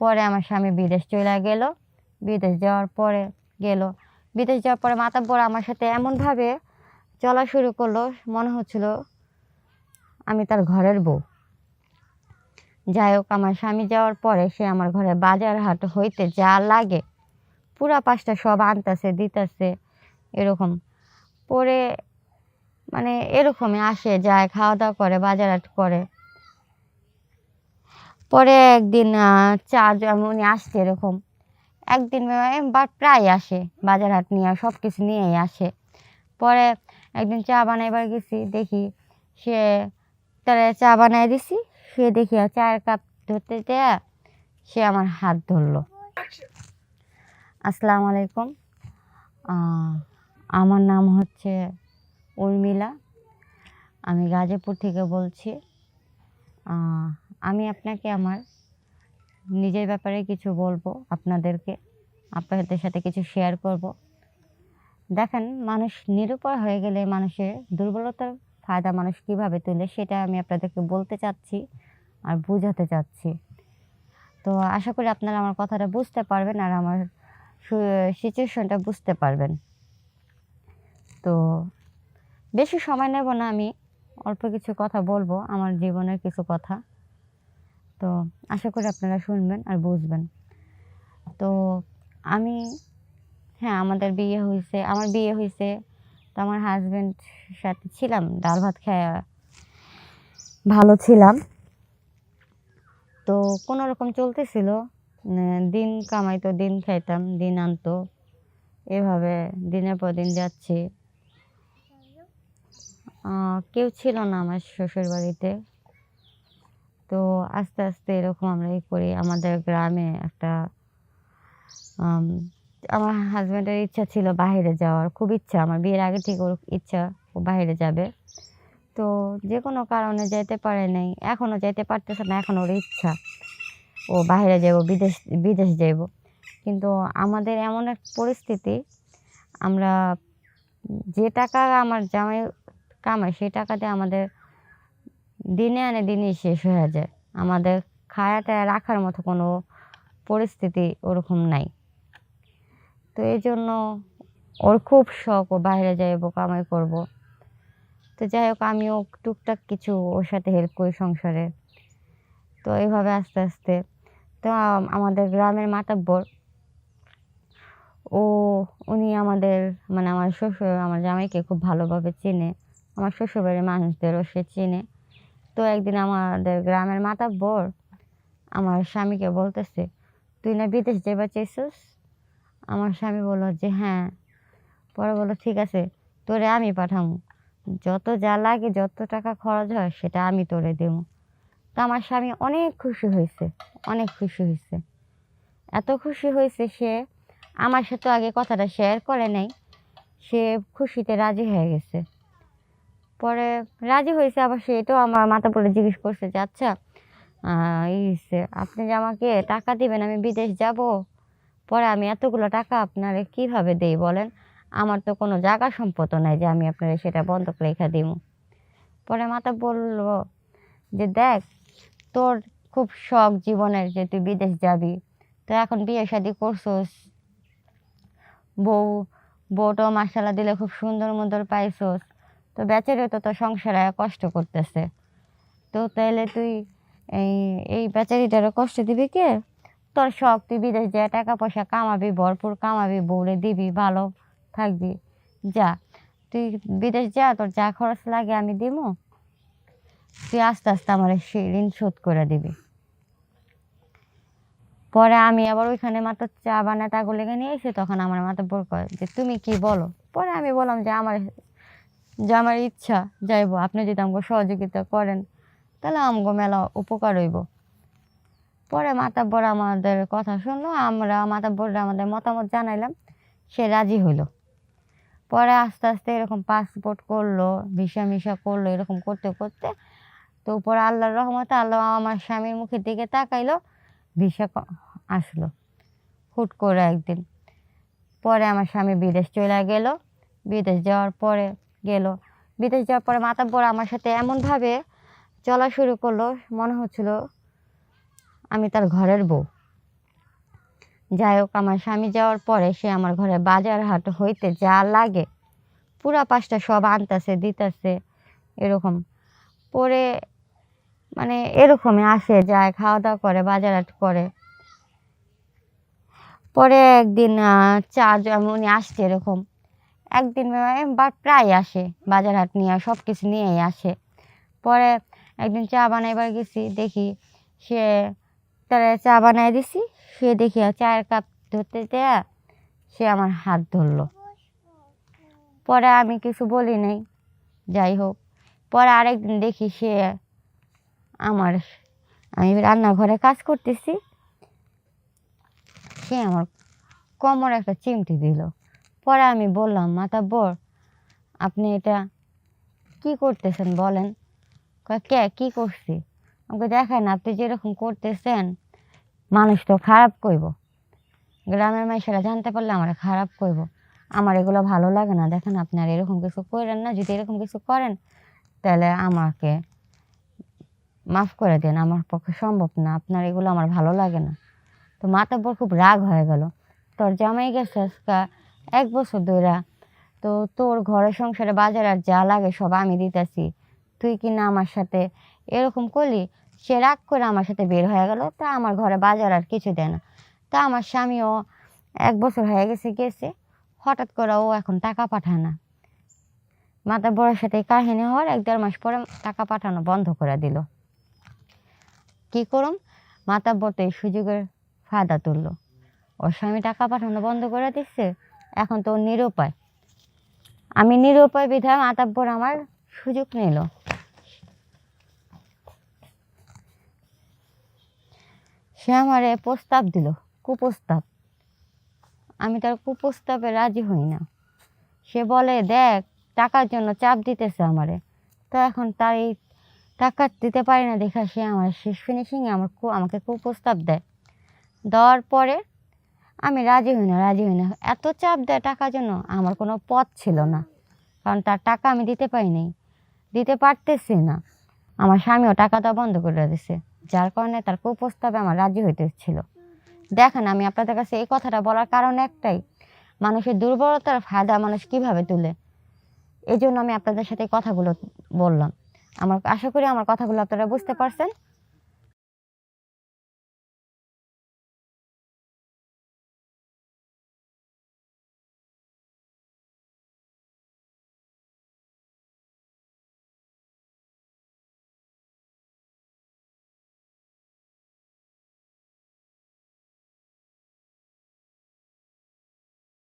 পরে আমার স্বামী বিদেশ চলে গেল। বিদেশ যাওয়ার পরে গেল বিদেশ যাওয়ার পরে মাতাব্বর আমার সাথে এমনভাবে চলা শুরু করলো, মনে হচ্ছিল আমি তার ঘরের বউ। যাই হোক, আমার স্বামী যাওয়ার পরে সে আমার ঘরে বাজার হাট হইতে যা লাগে পুরা পাঁচটা সব আনতেছে দিতেছে এরকম। পরে মানে এরকমই আসে যায়, খাওয়া দাওয়া করে, বাজার হাট করে। পরে একদিন উনি আসছে এরকম একদিন বা প্রায় আসে, বাজার হাট নিয়ে সব কিছু নিয়েই আসে। পরে একদিন চা বানাইবার গেছি, দেখি সে তারা চা বানাই দিছি, সে দেখি চায়ের কাপ ধরতে দেয়া সে আমার হাত ধরলো। আসসালামু আলাইকুম, আমার নাম হচ্ছে উর্মিলা, আমি গাজীপুর থেকে বলছি। আমি আপনাকে আমার নিজের ব্যাপারে কিছু বলবো, আপনাদের সাথে কিছু শেয়ার করব। দেখেন, মানুষ নিরুপায় হয়ে গেলে মানুষের দুর্বলতার ফায়দা মানুষ কীভাবে তুলে সেটা আমি আপনাদেরকে বলতে চাচ্ছি আর বোঝাতে চাচ্ছি। তো আশা করি আপনারা আমার কথাটা বুঝতে পারবেন আর আমার সিচুয়েশনটা বুঝতে পারবেন। তো বেশি সময় নেব না, আমি অল্প কিছু কথা বলবো, আমার জীবনের কিছু কথা। তো আশা করি আপনারা শুনবেন আর বুঝবেন। তো আমি আমার বিয়ে হয়েছে। তো আমার হাজব্যান্ড সাথে ছিলাম, ডাল ভাত খেয়ে ভালো ছিলাম। তো কোনো রকম চলতেছিল, দিন কামাইতো, দিন খাইতাম, দিন আনতো, এভাবে দিনের পর দিন যাচ্ছি। কেউ ছিল না আমার শ্বশুর বাড়িতে। তো আস্তে আস্তে এরকম আমরা করি। আমাদের গ্রামে একটা আমার হাজব্যান্ডের ইচ্ছা ছিল বাইরে যাওয়ার, খুব ইচ্ছা, আমার বিয়ের আগে থেকে ওর ইচ্ছা ও বাইরে যাবে। তো যে কোনো কারণে যেতে পারে নাই, এখনও যেতে পারতেছে না, এখন ওর ইচ্ছা ও বাইরে যাব, বিদেশ যাব। কিন্তু আমাদের এমন এক পরিস্থিতি, আমরা যে টাকা আমার জামাই কামাই সেই টাকা দিয়ে আমাদের দিনে আনে দিনেই শেষ হয়ে যায়। আমাদের খায়াটা রাখার মতো কোনো পরিস্থিতি ওরকম নাই। তো এই জন্য ওর খুব শখ ও বাইরে যাইব, কামাই করব। তো যাই হোক, আমিও টুকটাক কিছু ওর সাথে হেল্প করি সংসারে। তো এইভাবে আস্তে আস্তে তো আমাদের গ্রামের মাতাব্বর উনি আমাদের আমার শ্বশুর আমার জামাইকে খুব ভালোভাবে চেনে, আমার শ্বশুরবাড়ির মানুষদেরও সে চেনে। তো একদিন আমাদের গ্রামের মাতাব্বর আমার স্বামীকে বলতেছে, তুই না বিদেশ যাইবার চাইছিস? আমার স্বামী বললো যে হ্যাঁ। পরে বললো, ঠিক আছে, তোরে আমি পাঠাবো, যত যা লাগে, যত টাকা খরচ হয় সেটা আমি তোরে দেবো। তো আমার স্বামী অনেক খুশি হয়েছে, অনেক খুশি হয়েছে, এত খুশি হয়েছে সে আমার সাথে আগে কথাটা শেয়ার করে নাই, সে খুশিতে রাজি হয়ে গেছে। পরে রাজি হয়েছে, আবার সে এটাও আমার মাথা পড়ে জিজ্ঞেস করছে যে আচ্ছা আপনি যে আমাকে টাকা দিবেন, আমি বিদেশ যাব, পরে আমি এতগুলো টাকা আপনারে কিভাবে দেই বলেন? আমার তো কোনো জায়গা সম্পদও নাই যে আমি আপনারে সেটা বন্ধক রেখে দিব। পরে মাতা বলল যে দেখ, তোর খুব শখ জীবনের যে তুই বিদেশ যাবি, তো এখন বিয়ে শাদি করছোস, বউটাও মাশাআল্লাহ দিলে খুব সুন্দর মন্দর পাইছোস, তো বেচারে তো তোর সংসারে কষ্ট করতেছে, তো তাইলে তুই এই বেচারিটারও কষ্ট দিবি কে? তোর শখ, তুই বিদেশ যা, টাকা পয়সা কামাবি, ভরপুর কামাবি, বউরে দিবি, ভালো থাকবি, যা তুই বিদেশ যা, তোর যা খরচ লাগে আমি দিব, তুই আস্তে আস্তে আমার ঋণ শোধ করে দিবি। পরে আমি আবার ওইখানে মাত্র চা বানায় তাগুলো লেগে নিয়ে এসে তখন আমার মাথাব্বর কয় যে তুমি কি বলো? পরে আমি বললাম যে আমার ইচ্ছা যাইবো, আপনি যদি আমাকে সহযোগিতা করেন তাহলে আমাকে মেলা উপকার হইব। পরে মাতাব্বর আমাদের কথা শুনলো, আমরা মাতাব্বররা আমাদের মতামত জানাইলাম, সে রাজি হইলো। পরে আস্তে আস্তে এরকম পাসপোর্ট করলো, ভিসা মিশা করলো, এরকম করতে করতে তো পরে আল্লাহর রহমতে আল্লাহ আমার স্বামীর মুখের দিকে তাকাইলো, ভিসা আসলো হুট করে একদিন। পরে আমার স্বামী বিদেশ চলে গেল। বিদেশ যাওয়ার পরে মাতাব্বর আমার সাথে এমনভাবে চলা শুরু করলো, মনে হচ্ছিল আমি তার ঘরের বউ। যাই হোক, আমার স্বামী যাওয়ার পরে সে আমার ঘরে বাজার হাট হইতে যা লাগে পুরা 5টা সব আনতাছে দিতাছে এরকম। পরে মানে এরকমই আসে যায়, খাওয়া দাওয়া করে, বাজার হাট করে। পরে একদিন উনি আসছে এরকম একদিন বা প্রায় আসে, বাজার হাট নিয়ে সব কিছু নিয়েই আসে। পরে একদিন চা বানাইবার গেছি, দেখি সে তারা চা বানাই দিছি, সে দেখি চায়ের কাপ ধরতে দেয়া সে আমার হাত ধরলো। পরে আমি কিছু বলি নাই। যাই হোক, পরে আরেকদিন দেখি সে আমার আমি রান্নাঘরে কাজ করতেছি, সে আমার কোমরে একটা চিমটি দিল। পরে আমি বললাম, মাতাব্বর আপনি এটা কি করতেছেন বলেন? কয় কে কি করছি? আমাকে দেখেন আপনি যেরকম করতেছেন মানুষ তো খারাপ কইব, গ্রামের মানুষেরা জানতে পারলে আমার খারাপ কইব, আমার এগুলো ভালো লাগে না। দেখেন আপনি আর এরকম কিছু করেন না, যদি এরকম কিছু করেন তাহলে আমাকে মাফ করে দেন, আমার পক্ষে সম্ভব না, আপনার এগুলো আমার ভালো লাগে না। তো মাতাব্বর খুব রাগ হয়ে গেল, তোর জামাই গেছে আজকা 1 বছর ধইরা, তো তোর ঘরে সংসারে বাজার আর যা লাগে সব আমি দিতেছি, তুই কি না আমার সাথে এরকম করলি? সে রাগ করে আমার সাথে বের হয়ে গেল, তা আমার ঘরে বাজার আর কিছু দেয় না। তা আমার স্বামীও 1 বছর হয়ে গেছে গেছে, হঠাৎ করে ও এখন টাকা পাঠায় না। মাতাব্বরের সাথে এই কাহিনী হওয়ার 1-1.5 মাস পরে টাকা পাঠানো বন্ধ করে দিল। কি করুম, মাতাব্বর তো এই সুযোগের ফায়দা তুললো, ওর স্বামী টাকা পাঠানো বন্ধ করে দিচ্ছে, এখন তো ও নিরুপায়। আমি নিরুপায় বিধায় মাতাব্বর আমার সুযোগ নিল। সে আমারে প্রস্তাব দিল, কুপ্রস্তাব। আমি তার কুপ্রস্তাবে রাজি হই না। সে বলে, দেখ টাকার জন্য চাপ দিতেছে আমারে, তো এখন তার এই টাকা দিতে পারি না দেখা সে আমার শেষ ফিনিশিংয়ে আমাকে কুপ্রস্তাব দেয়। দেওয়ার পরে আমি রাজি হই না, রাজি হই না। এত চাপ দেয় টাকার জন্য, আমার কোনো পথ ছিল না, কারণ তার টাকা আমি দিতে পারি নাই, দিতে পারতেছি না। আমার স্বামীও টাকা দেওয়া বন্ধ করে দিছে, যার কারণে তার কুপ্রস্তাবে আমার রাজি হইতেছিল। দেখেন, আমি আপনাদের কাছে এই কথাটা বলার কারণ একটাই, মানুষের দুর্বলতার ফায়দা মানুষ কিভাবে তুলে, এই জন্য আমি আপনাদের সাথে এই কথাগুলো বললাম। আশা করি আমার কথাগুলো আপনারা বুঝতে পারছেন।